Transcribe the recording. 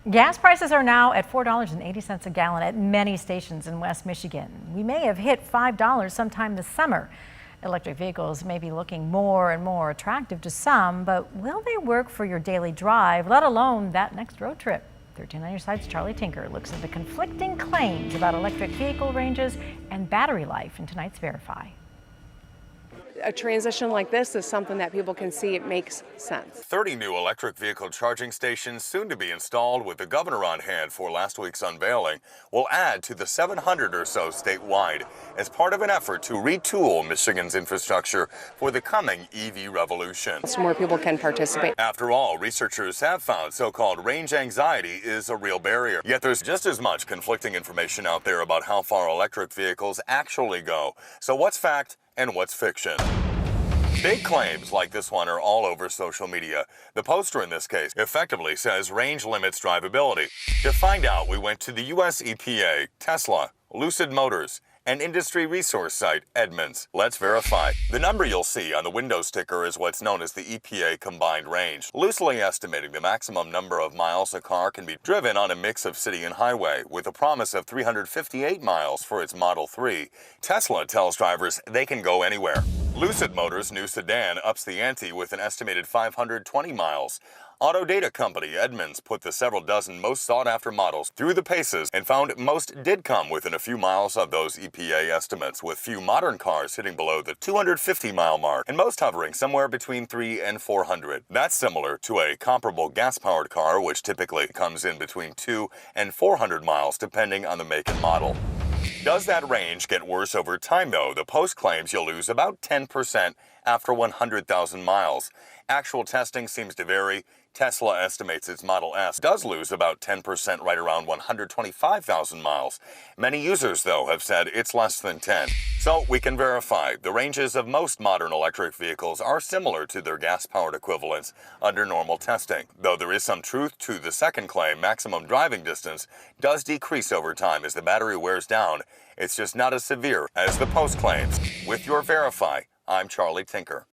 Gas prices are now at $4.80 a gallon at many stations in West Michigan. We may have hit $5 sometime this summer. Electric vehicles may be looking more and more attractive to some, but will they work for your daily drive, let alone that next road trip? 13 on your side's Charlie Tinker looks at the conflicting claims about electric vehicle ranges and battery life in tonight's Verify. A transition like this is something that people can see it makes sense. 30 new electric vehicle charging stations soon to be installed with the governor on hand for last week's unveiling will add to the 700 or so statewide as part of an effort to retool Michigan's infrastructure for the coming EV revolution. So more people can participate. After all, researchers have found so-called range anxiety is a real barrier. Yet there's just as much conflicting information out there about how far electric vehicles actually go. So what's fact and what's fiction? Big claims like this one are all over social media. The poster in this case effectively says range limits drivability. To find out, we went to the US EPA, Tesla, Lucid Motors, and industry resource site Edmunds. Let's verify. The number you'll see on the window sticker is what's known as the EPA combined range, loosely estimating the maximum number of miles a car can be driven on a mix of city and highway, with a promise of 358 miles for its Model 3. Tesla tells drivers they can go anywhere. Lucid Motors' new sedan ups the ante with an estimated 520 miles. Auto data company Edmunds put the several dozen most sought-after models through the paces and found most did come within a few miles of those EPA estimates, with few modern cars hitting below the 250-mile mark and most hovering somewhere between 300 and 400. That's similar to a comparable gas-powered car, which typically comes in between 200 and 400 miles depending on the make and model. Does that range get worse over time, though? The Post claims you'll lose about 10% after 100,000 miles. Actual testing seems to vary. Tesla estimates its Model S does lose about 10% right around 125,000 miles. Many users, though, have said it's less than 10. So we can verify the ranges of most modern electric vehicles are similar to their gas-powered equivalents under normal testing. Though there is some truth to the second claim, maximum driving distance does decrease over time as the battery wears down. It's just not as severe as the Post claims. With your Verify, I'm Charlie Tinker.